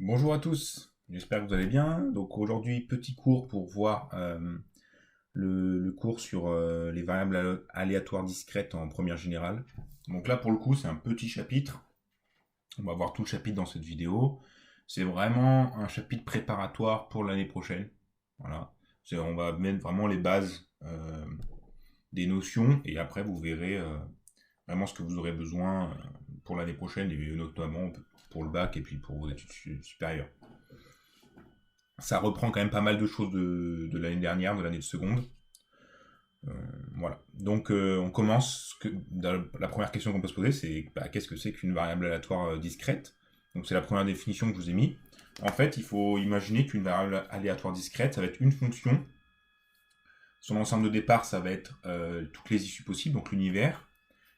Bonjour à tous, j'espère que vous allez bien. Donc aujourd'hui, petit cours pour voir le cours sur les variables aléatoires discrètes en première générale. Donc là, pour le coup, c'est un petit chapitre. On va voir tout le chapitre dans cette vidéo. C'est vraiment un chapitre préparatoire pour l'année prochaine. Voilà. On va mettre vraiment les bases des notions et après vous verrez vraiment ce que vous aurez besoin pour l'année prochaine et notamment pour le bac et puis pour vos études supérieures. Ça reprend quand même pas mal de choses de l'année dernière, de l'année de seconde. Euh, voilà. Donc on commence. La première question qu'on peut se poser, c'est qu'est-ce que c'est qu'une variable aléatoire discrète. Donc c'est la première définition que je vous ai mis. En fait, il faut imaginer qu'une variable aléatoire discrète, ça va être une fonction. Son ensemble de départ, ça va être toutes les issues possibles, donc l'univers,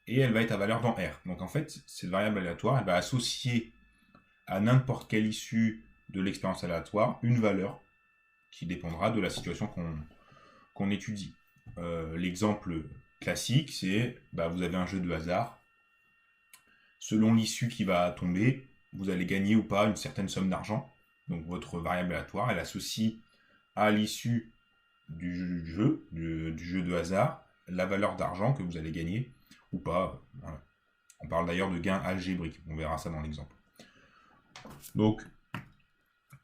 et elle va être à valeur dans R. Donc en fait, cette variable aléatoire, elle va associer à n'importe quelle issue de l'expérience aléatoire une valeur qui dépendra de la situation qu'on étudie. L'exemple classique, c'est vous avez un jeu de hasard. Selon l'issue qui va tomber, vous allez gagner ou pas une certaine somme d'argent. Donc votre variable aléatoire, elle associe à l'issue du jeu de hasard, la valeur d'argent que vous allez gagner ou pas. Voilà. On parle d'ailleurs de gain algébrique. On verra ça dans l'exemple. Donc,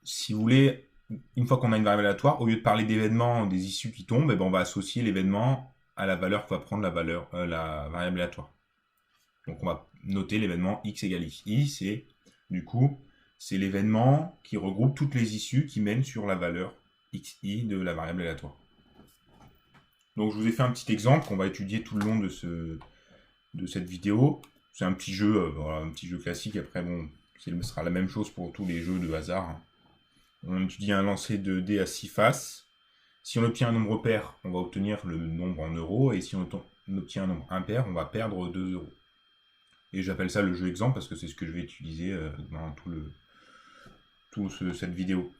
si vous voulez, une fois qu'on a une variable aléatoire, au lieu de parler d'événements, des issues qui tombent, on va associer l'événement à la valeur que va prendre la variable aléatoire. Donc on va noter l'événement x égale x. I, c'est l'événement qui regroupe toutes les issues qui mènent sur la valeur xi de la variable aléatoire. Donc je vous ai fait un petit exemple qu'on va étudier tout le long de cette vidéo. C'est un petit jeu, un petit jeu classique. Après, ce sera la même chose pour tous les jeux de hasard. On étudie un lancer de dés à 6 faces. Si on obtient un nombre pair, on va obtenir le nombre en euros. Et si on obtient un nombre impair, on va perdre 2 euros. Et j'appelle ça le jeu exemple parce que c'est ce que je vais utiliser dans cette vidéo.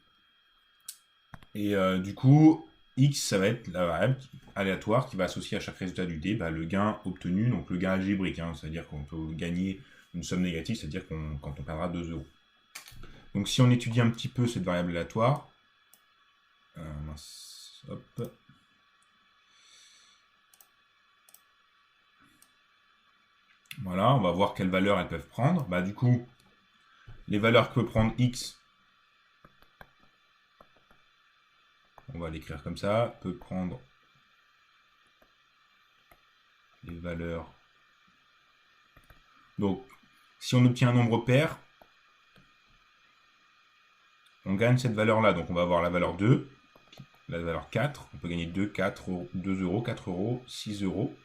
Et du coup, x, ça va être la variable aléatoire qui va associer à chaque résultat du dé le gain obtenu, donc le gain algébrique. C'est-à-dire qu'on peut gagner une somme négative, c'est-à-dire quand on perdra 2 euros. Donc si on étudie un petit peu cette variable aléatoire, hop. Voilà, on va voir quelles valeurs elles peuvent prendre. Du coup, les valeurs que peut prendre x, on va l'écrire comme ça, peut prendre les valeurs. Donc, si on obtient un nombre pair, on gagne cette valeur-là. Donc, on va avoir la valeur 2, la valeur 4. On peut gagner 2, 4, 2 euros, 4 euros, 6 euros.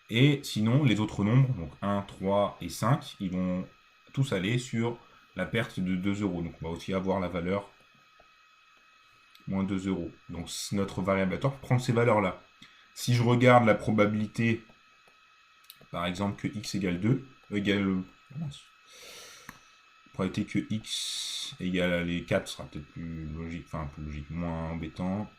Et sinon, les autres nombres, donc 1, 3 et 5, ils vont tous aller sur la perte de 2 euros. Donc, on va aussi avoir la valeur moins 2 euros. Donc, notre variable aléatoire prend ces valeurs-là. Si je regarde la probabilité, par exemple, que x égale 2, probabilité que x égale à les 4 sera peut-être plus logique, enfin plus logique, moins embêtant.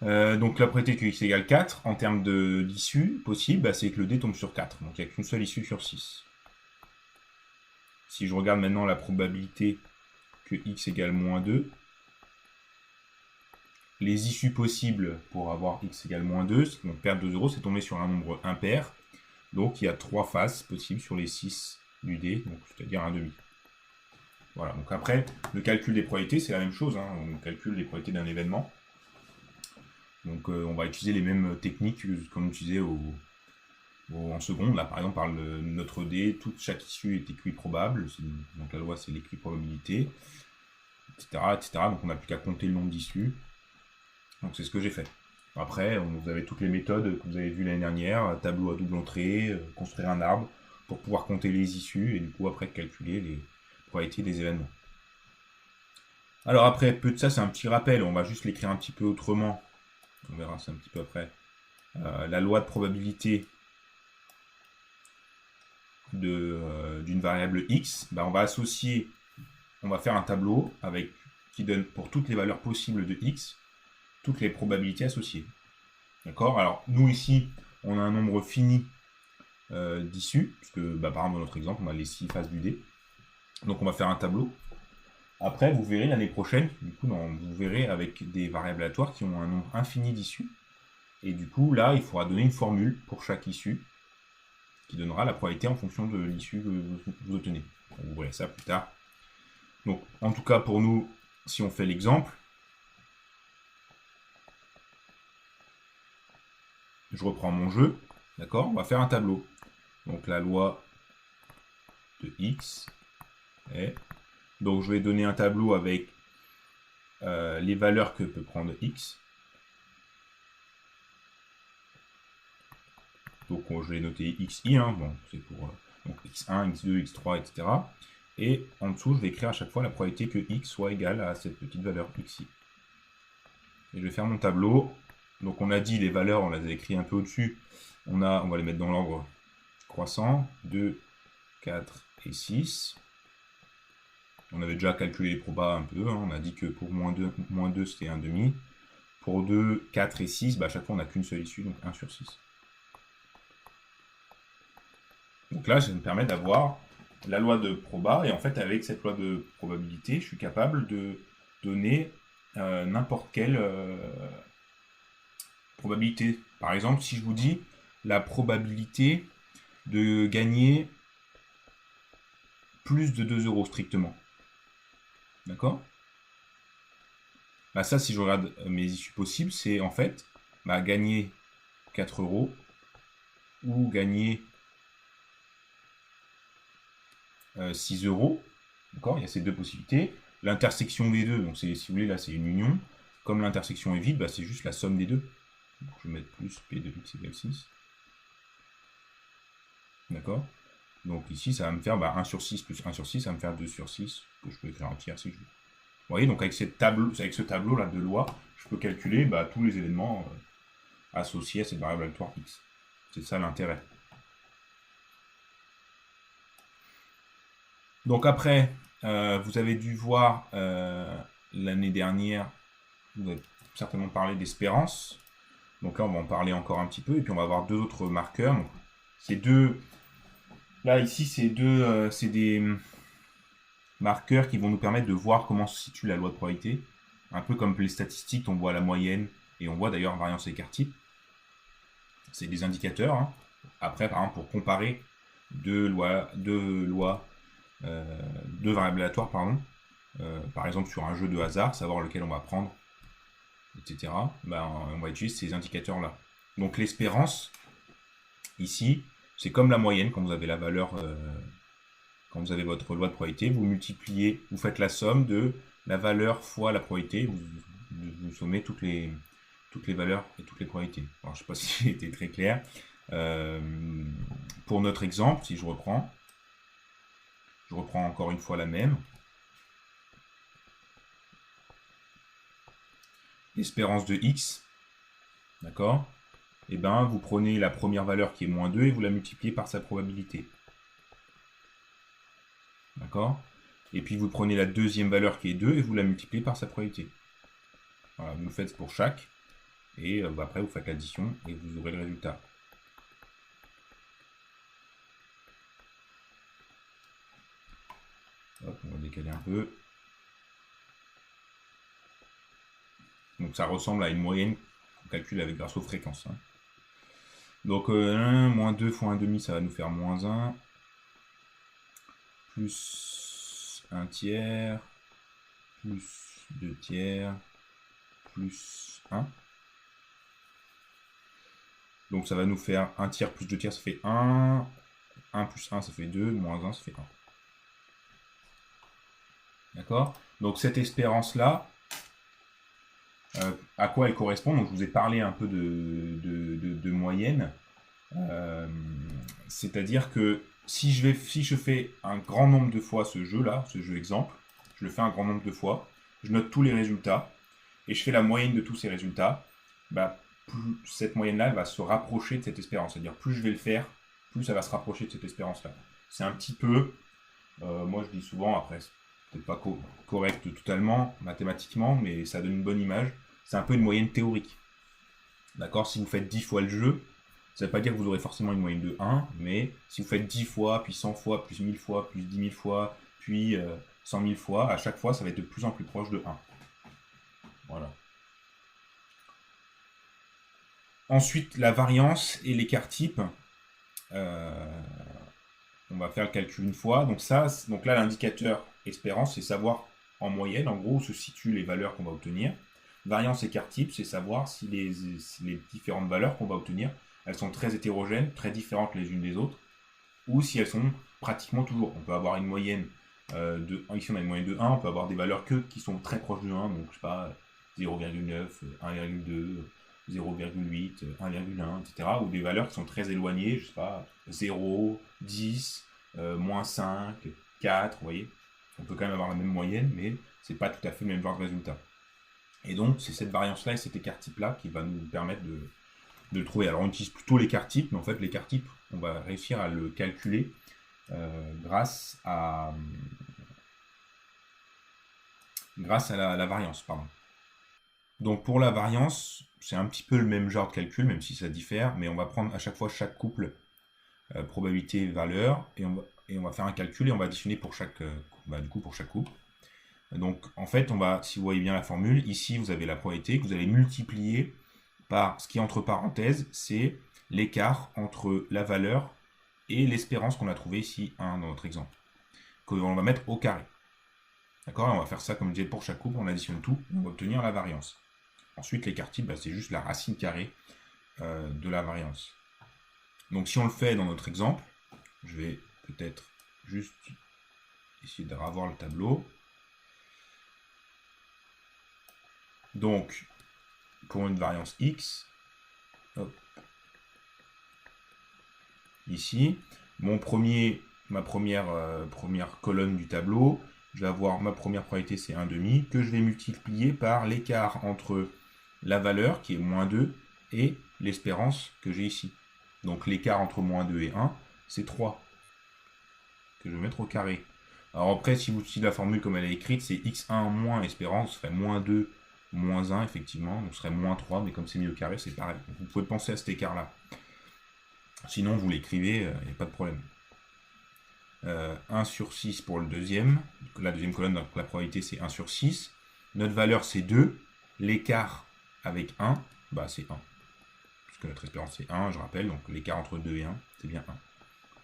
Donc la probabilité que x égale 4, en termes d'issue possible, c'est que le dé tombe sur 4. Donc il n'y a qu'une seule issue sur 6. Si je regarde maintenant la probabilité que x égale moins 2, les issues possibles pour avoir x égale moins 2, donc perdre 2 euros, c'est tomber sur un nombre impair. Donc il y a 3 faces possibles sur les 6 du dé, c'est-à-dire un demi. Voilà, donc après, le calcul des probabilités, c'est la même chose. On calcule les probabilités d'un événement. Donc on va utiliser les mêmes techniques qu'on utilisait en seconde. Là, par exemple, par notre dé, chaque issue est équiprobable. Donc la loi, c'est l'équiprobabilité, etc., etc. Donc on n'a plus qu'à compter le nombre d'issues. Donc c'est ce que j'ai fait. Après, vous avez toutes les méthodes que vous avez vues l'année dernière, tableau à double entrée, construire un arbre, pour pouvoir compter les issues, et du coup après calculer les probabilités des événements. Alors après, ça c'est un petit rappel, on va juste l'écrire un petit peu autrement. On verra ça un petit peu après. La loi de probabilité d'une variable x, on va associer, on va faire un tableau qui donne pour toutes les valeurs possibles de x, toutes les probabilités associées. D'accord? Alors, nous ici, on a un nombre fini d'issues, puisque par exemple, dans notre exemple, on a les 6 faces du dé. Donc on va faire un tableau. Après, vous verrez l'année prochaine, du coup, vous verrez avec des variables aléatoires qui ont un nombre infini d'issues. Et du coup, là, il faudra donner une formule pour chaque issue qui donnera la probabilité en fonction de l'issue que vous obtenez. Vous verrez ça plus tard. Donc, en tout cas, pour nous, si on fait l'exemple, je reprends mon jeu, d'accord? On va faire un tableau. Donc, la loi de x est... Donc, je vais donner un tableau avec les valeurs que peut prendre x. Donc, je vais noter xi, hein, bon, c'est pour donc x1, x2, x3, etc. Et en dessous, je vais écrire à chaque fois la probabilité que x soit égal à cette petite valeur xi. Et je vais faire mon tableau. Donc, on a dit les valeurs, on les a écrites un peu au-dessus. On va les mettre dans l'ordre croissant. 2, 4 et 6. On avait déjà calculé les probas un peu. Hein. On a dit que pour moins 2 c'était 1,5. Pour 2, 4 et 6, bah, à chaque fois, on n'a qu'une seule issue, donc 1 sur 6. Donc là, ça me permet d'avoir la loi de proba. Et en fait, avec cette loi de probabilité, je suis capable de donner n'importe quelle probabilité. Par exemple, si je vous dis la probabilité de gagner plus de 2 euros strictement. D'accord? Bah ça, si je regarde mes issues possibles, c'est en fait gagner 4 euros ou gagner 6 euros. D'accord? Il y a ces deux possibilités. L'intersection des deux, donc si vous voulez, là c'est une union. Comme l'intersection est vide, bah, c'est juste la somme des deux. Donc, je vais mettre plus P de x égale 6. D'accord? Donc ici, ça va me faire 1 sur 6 plus 1 sur 6, ça va me faire 2 sur 6, que je peux écrire en tiers si je veux. Vous voyez, donc avec ce tableau-là de loi, je peux calculer tous les éléments associés à cette variable aléatoire x. C'est ça l'intérêt. Donc après, vous avez dû voir l'année dernière, vous avez certainement parlé d'espérance. Donc là, on va en parler encore un petit peu, et puis on va avoir deux autres marqueurs. Donc, ces deux... Là, ici, c'est des marqueurs qui vont nous permettre de voir comment se situe la loi de probabilité. Un peu comme les statistiques, on voit la moyenne, et on voit d'ailleurs variance écart-type. C'est des indicateurs. Hein. Après, par exemple, pour comparer deux variables aléatoires, par exemple sur un jeu de hasard, savoir lequel on va prendre, etc. On va utiliser ces indicateurs-là. Donc l'espérance, ici, c'est comme la moyenne, quand vous avez la valeur, quand vous avez votre loi de probabilité, vous multipliez, vous faites la somme de la valeur fois la probabilité, vous sommez toutes les valeurs et toutes les probabilités. Alors, je ne sais pas si j'ai été très clair. Pour notre exemple, si je reprends encore une fois la même. L'espérance de x, d'accord? Et vous prenez la première valeur qui est moins 2 et vous la multipliez par sa probabilité. D'accord? Et puis vous prenez la deuxième valeur qui est 2 et vous la multipliez par sa probabilité. Voilà, vous le faites pour chaque. Et après, vous faites l'addition et vous aurez le résultat. Hop, on va décaler un peu. Donc ça ressemble à une moyenne qu'on calcule grâce aux fréquences. Hein. Donc 1, moins 2 fois 1,5, ça va nous faire moins 1. Plus 1 tiers. Plus 2 tiers. Plus 1. Donc ça va nous faire 1 tiers plus 2 tiers, ça fait 1. 1 plus 1, ça fait 2. Moins 1, ça fait 1. D'accord? Donc cette espérance-là, à quoi elle correspond? Donc je vous ai parlé un peu de moyenne. C'est-à-dire que si je fais un grand nombre de fois ce jeu-là, ce jeu exemple, je le fais un grand nombre de fois, je note tous les résultats, et je fais la moyenne de tous ces résultats, plus cette moyenne-là va se rapprocher de cette espérance. C'est-à-dire plus je vais le faire, plus ça va se rapprocher de cette espérance-là. C'est un petit peu, moi je dis souvent, après c'est peut-être pas correct totalement, mathématiquement, mais ça donne une bonne image, c'est un peu une moyenne théorique. D'accord? Si vous faites 10 fois le jeu, ça ne veut pas dire que vous aurez forcément une moyenne de 1, mais si vous faites 10 fois, puis 100 fois, plus 1000 fois, plus 10 000 fois, puis 100 000 fois, à chaque fois, ça va être de plus en plus proche de 1. Voilà. Ensuite, la variance et l'écart type. On va faire le calcul une fois. Donc là, l'indicateur espérance, c'est savoir en moyenne, en gros, où se situent les valeurs qu'on va obtenir. Variance écart type, c'est savoir si les différentes valeurs qu'on va obtenir, elles sont très hétérogènes, très différentes les unes des autres, ou si elles sont pratiquement toujours. On peut avoir une moyenne ici on a une moyenne de 1, on peut avoir des valeurs qui sont très proches de 1, donc je sais pas, 0,9, 1,2, 0,8, 1,1, etc. Ou des valeurs qui sont très éloignées, je sais pas, 0, 10, moins 5, 4, vous voyez. On peut quand même avoir la même moyenne, mais c'est pas tout à fait le même genre de résultat. Et donc, c'est cette variance-là et cet écart type-là qui va nous permettre de le trouver. Alors, on utilise plutôt l'écart type, mais en fait, l'écart type, on va réussir à le calculer grâce à la variance, pardon. Donc pour la variance, c'est un petit peu le même genre de calcul, même si ça diffère, mais on va prendre à chaque fois chaque couple probabilité valeur et on va faire un calcul et on va additionner pour chaque pour chaque couple. Donc en fait, si vous voyez bien la formule, ici vous avez la probabilité que vous allez multiplier par ce qui est entre parenthèses, c'est l'écart entre la valeur et l'espérance qu'on a trouvé ici, dans notre exemple, qu'on va mettre au carré. D'accord? On va faire ça comme je disais pour chaque couple, on additionne tout, on va obtenir la variance. Ensuite, l'écart type, c'est juste la racine carrée de la variance. Donc si on le fait dans notre exemple, je vais peut-être juste essayer de revoir le tableau. Donc, pour une variance x, hop, ici, ma première colonne du tableau, je vais avoir ma première probabilité, c'est 1,5, que je vais multiplier par l'écart entre la valeur, qui est moins 2, et l'espérance que j'ai ici. Donc l'écart entre moins 2 et 1, c'est 3, que je vais mettre au carré. Alors après, si vous utilisez la formule comme elle est écrite, c'est x1 moins espérance, ce serait moins 2, moins 1, effectivement, donc ce serait moins 3, mais comme c'est mis au carré, c'est pareil. Donc, vous pouvez penser à cet écart-là. Sinon, vous l'écrivez, il n'y a pas de problème. 1 sur 6 pour le deuxième. La deuxième colonne, donc la probabilité, c'est 1 sur 6. Notre valeur, c'est 2. L'écart avec 1, c'est 1. Puisque notre espérance, c'est 1, je rappelle. Donc l'écart entre 2 et 1, c'est bien 1.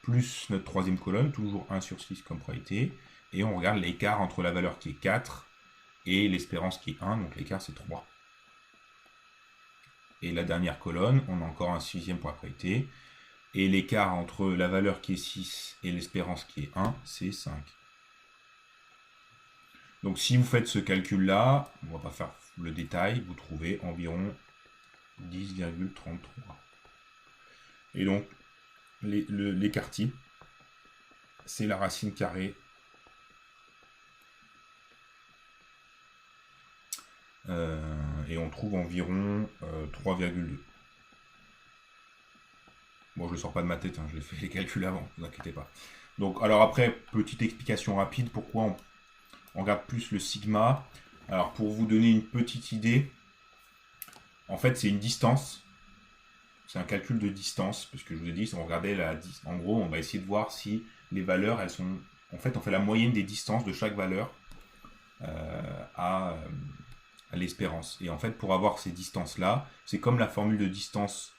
Plus notre troisième colonne, toujours 1 sur 6 comme probabilité. Et on regarde l'écart entre la valeur qui est 4 et l'espérance qui est 1. Donc l'écart, c'est 3. Et la dernière colonne, on a encore un sixième pour la probabilité. Et l'écart entre la valeur qui est 6 et l'espérance qui est 1, c'est 5. Donc si vous faites ce calcul-là, on ne va pas faire le détail, vous trouvez environ 10,33. Et donc, l'écart type, c'est la racine carrée et on trouve environ 3,2. Bon, je ne sors pas de ma tête, je l'ai fait les calculs avant, ne vous inquiétez pas. Donc, alors après, petite explication rapide, pourquoi on regarde plus le sigma. Alors, pour vous donner une petite idée, en fait, c'est une distance. C'est un calcul de distance, parce que je vous ai dit, si on regardait en gros, on va essayer de voir si les valeurs, elles sont... En fait, on fait la moyenne des distances de chaque valeur à l'espérance. Et en fait, pour avoir ces distances-là, c'est comme la formule de distance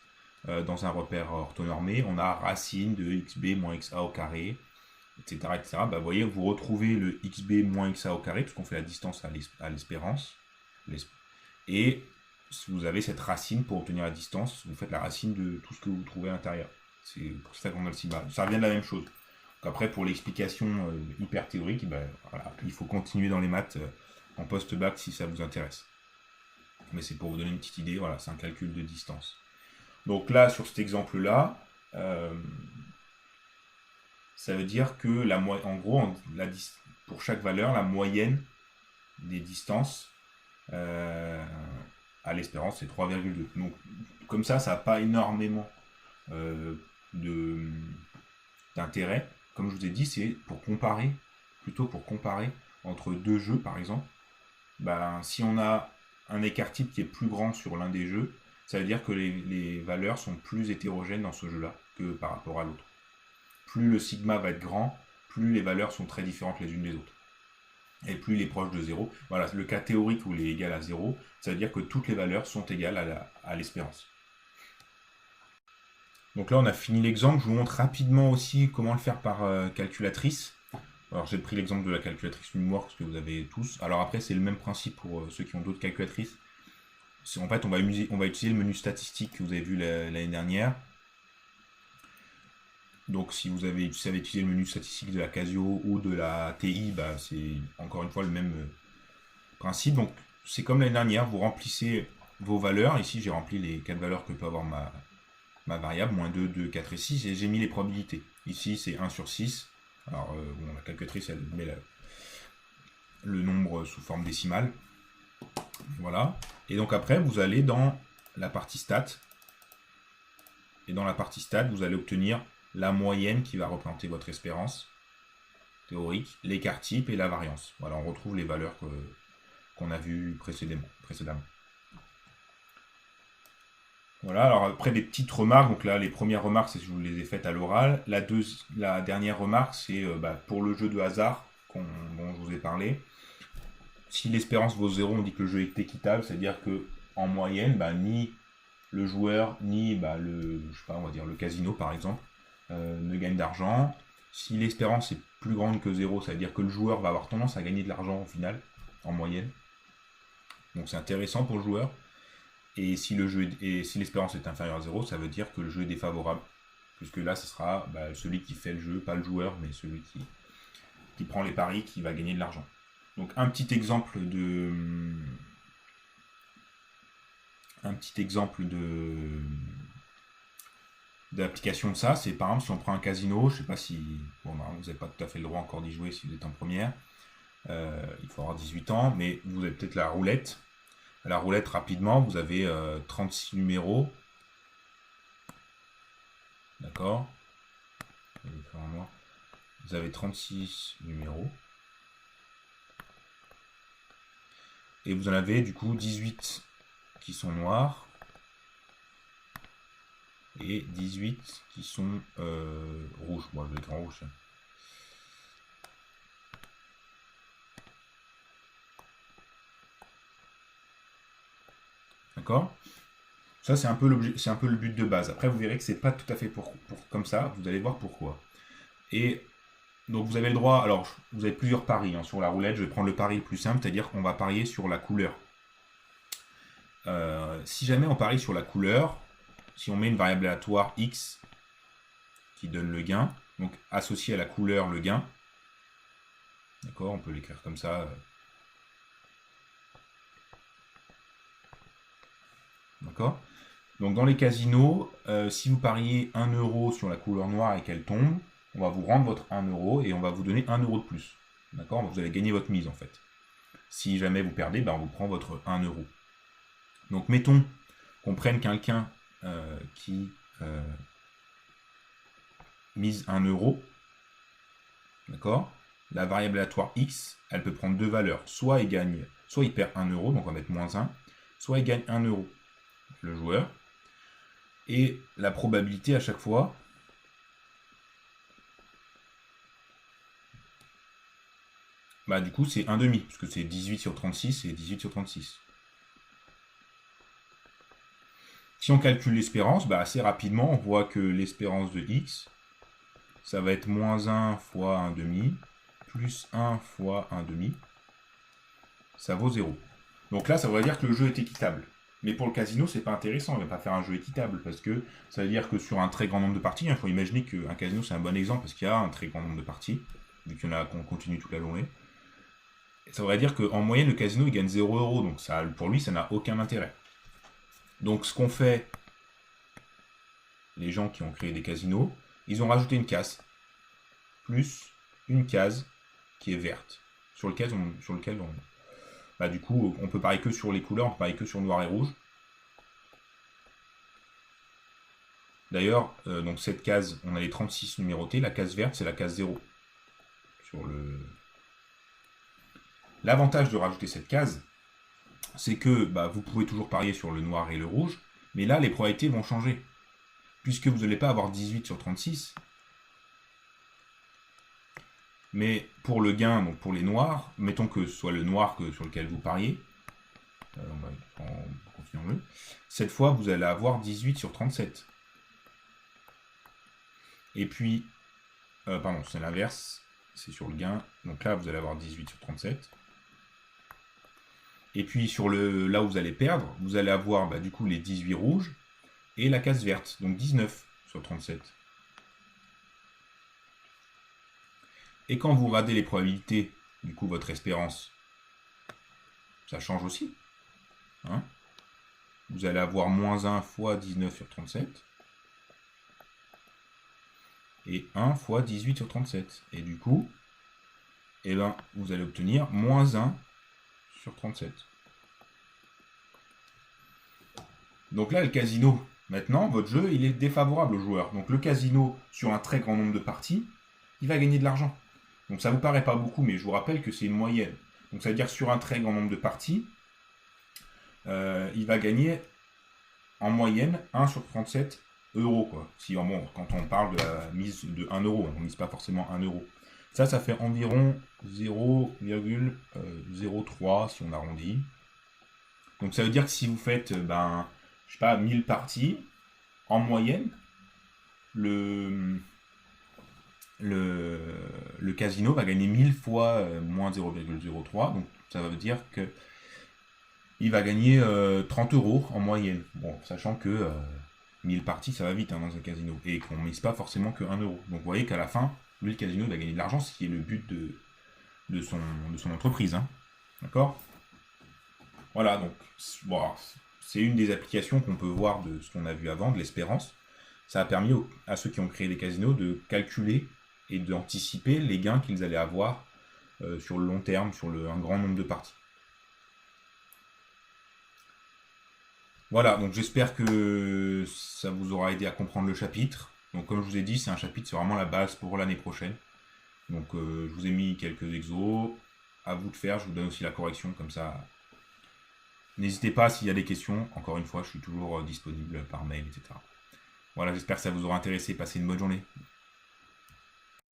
dans un repère orthonormé, on a racine de xb moins xa au carré, etc. etc. Vous voyez, vous retrouvez le xb moins xa au carré, puisqu'on fait la distance à l'espérance. Et vous avez cette racine pour obtenir la distance, vous faites la racine de tout ce que vous trouvez à l'intérieur. C'est pour ça qu'on a le sigma. Ça revient de la même chose. Donc après, pour l'explication hyper théorique, voilà, il faut continuer dans les maths en post-bac si ça vous intéresse. Mais c'est pour vous donner une petite idée, voilà, c'est un calcul de distance. Donc là, sur cet exemple-là, ça veut dire que en gros, pour chaque valeur, la moyenne des distances à l'espérance, c'est 3,2. Donc comme ça n'a pas énormément d'intérêt. Comme je vous ai dit, c'est plutôt pour comparer entre deux jeux, par exemple. Si on a un écart type qui est plus grand sur l'un des jeux, ça veut dire que les valeurs sont plus hétérogènes dans ce jeu-là que par rapport à l'autre. Plus le sigma va être grand, plus les valeurs sont très différentes les unes des autres. Et plus il est proche de 0. Voilà, le cas théorique où il est égal à 0, ça veut dire que toutes les valeurs sont égales à l'espérance. Donc là, on a fini l'exemple. Je vous montre rapidement aussi comment le faire par calculatrice. Alors j'ai pris l'exemple de la calculatrice Numworks que vous avez tous. Alors après, c'est le même principe pour ceux qui ont d'autres calculatrices. En fait, on va utiliser le menu statistique que vous avez vu l'année dernière. Donc si vous savez utiliser le menu statistique de la Casio ou de la TI, bah, c'est encore une fois le même principe. Donc c'est comme l'année dernière, vous remplissez vos valeurs. Ici j'ai rempli les 4 valeurs que peut avoir ma variable, moins 2, 2, 4 et 6, et j'ai mis les probabilités. Ici c'est 1 sur 6. Alors bon, la calculatrice elle met le nombre sous forme décimale. Voilà. Et donc après vous allez dans la partie stats. Et dans la partie stats, vous allez obtenir la moyenne qui va représenter votre espérance théorique, l'écart type et la variance. Voilà, on retrouve les valeurs qu'on a vues précédemment. Voilà, alors après des petites remarques, donc là les premières remarques, c'est que je vous les ai faites à l'oral. La dernière remarque, c'est pour le jeu de hasard dont je vous ai parlé. Si l'espérance vaut 0, on dit que le jeu est équitable, c'est-à-dire que en moyenne, ni le joueur, ni on va dire le casino par exemple, ne gagne d'argent. Si l'espérance est plus grande que 0, ça veut dire que le joueur va avoir tendance à gagner de l'argent au final, en moyenne. Donc c'est intéressant pour le joueur. Et si l'espérance est inférieure à 0, ça veut dire que le jeu est défavorable. Puisque là, ce sera celui qui fait le jeu, pas le joueur, mais celui qui prend les paris, qui va gagner de l'argent. Donc un petit exemple d'application de ça, c'est par exemple si on prend un casino, je sais pas si vous n'avez pas tout à fait le droit encore d'y jouer si vous êtes en première, il faut avoir 18 ans, mais vous avez peut-être la roulette. À la roulette, rapidement, vous avez 36 numéros, d'accord, vous avez 36 numéros, et vous en avez du coup 18 qui sont noirs, et 18 qui sont rouges. Moi, je vais être en rouge. D'accord. Ça, c'est un peu le but de base. Après, vous verrez que c'est pas tout à fait comme ça. Vous allez voir pourquoi. Et donc, vous avez le droit. Alors, vous avez plusieurs paris sur la roulette. Je vais prendre le pari le plus simple, c'est-à-dire qu'on va parier sur la couleur. Si jamais on parie sur la couleur, si on met une variable aléatoire x qui donne le gain, donc associé à la couleur le gain, d'accord, on peut l'écrire comme ça. D'accord. Donc dans les casinos, si vous pariez 1 euro sur la couleur noire et qu'elle tombe, on va vous rendre votre 1 euro et on va vous donner 1 euro de plus. D'accord. Vous allez gagner votre mise en fait. Si jamais vous perdez, on vous prend votre 1 euro. Donc mettons qu'on prenne quelqu'un qui mise 1 euro. D'accord. La variable aléatoire x, elle peut prendre deux valeurs. Soit il perd 1 euro, donc on va mettre moins 1, soit il gagne 1 euro, le joueur. Et la probabilité à chaque fois, du coup c'est 1,5, puisque c'est 18 sur 36 et 18 sur 36. Si on calcule l'espérance, assez rapidement, on voit que l'espérance de x, ça va être moins 1 fois 1,5, plus 1 fois 1,5, ça vaut 0. Donc là, ça voudrait dire que le jeu est équitable. Mais pour le casino, c'est pas intéressant, on ne va pas faire un jeu équitable, parce que ça veut dire que sur un très grand nombre de parties, il faut imaginer qu'un casino c'est un bon exemple, parce qu'il y a un très grand nombre de parties, vu qu'il y en a qu'on continue toute la journée. Et ça voudrait dire qu'en moyenne, le casino il gagne 0 euros, donc ça, pour lui, ça n'a aucun intérêt. Donc ce qu'ont fait les gens qui ont créé des casinos, ils ont rajouté une case, plus une case qui est verte, sur lequel on... du coup, on peut parier que sur les couleurs, on peut parier que sur noir et rouge. D'ailleurs, donc cette case, on a les 36 numérotées, la case verte, c'est la case 0. L'avantage de rajouter cette case, c'est que vous pouvez toujours parier sur le noir et le rouge, mais là, les probabilités vont changer. Puisque vous n'allez pas avoir 18 sur 36, Mais pour le gain, donc pour les noirs, mettons que ce soit le noir sur lequel vous pariez. On va continuer en bleu. Cette fois, vous allez avoir 18 sur 37. Et puis, pardon, c'est l'inverse. C'est sur le gain. Donc là, vous allez avoir 18 sur 37. Et puis, là où vous allez perdre, vous allez avoir du coup les 18 rouges et la case verte. Donc 19 sur 37. Et quand vous radez les probabilités, du coup, votre espérance, ça change aussi. Hein, vous allez avoir moins 1 fois 19 sur 37. Et 1 fois 18 sur 37. Et du coup, vous allez obtenir moins 1 sur 37. Donc là, le casino, maintenant, votre jeu, il est défavorable aux joueurs. Donc le casino, sur un très grand nombre de parties, il va gagner de l'argent. Donc ça vous paraît pas beaucoup, mais je vous rappelle que c'est une moyenne. Donc ça veut dire que sur un très grand nombre de parties, il va gagner en moyenne 1 sur 37 euros. Quoi. Quand on parle de la mise de 1 euro, on ne mise pas forcément 1 euro. Ça fait environ 0,03 si on arrondit. Donc ça veut dire que si vous faites, je sais pas, 1000 parties, en moyenne, le casino va gagner 1000 fois moins 0,03. Donc ça veut dire que il va gagner 30 euros en moyenne. Bon, sachant que 1000 parties, ça va vite dans un casino. Et qu'on ne mise pas forcément que 1 euro. Donc vous voyez qu'à la fin, lui, le casino, il va gagner de l'argent, ce qui est le but de son entreprise. Hein. D'accord ? Voilà, donc c'est une des applications qu'on peut voir de ce qu'on a vu avant, de l'espérance. Ça a permis à ceux qui ont créé les casinos de calculer et d'anticiper les gains qu'ils allaient avoir sur le long terme, sur un grand nombre de parties. Voilà, donc j'espère que ça vous aura aidé à comprendre le chapitre. Donc comme je vous ai dit, c'est vraiment la base pour l'année prochaine. Donc je vous ai mis quelques exos, à vous de faire, je vous donne aussi la correction comme ça. N'hésitez pas s'il y a des questions, encore une fois, je suis toujours disponible par mail, etc. Voilà, j'espère que ça vous aura intéressé, passez une bonne journée.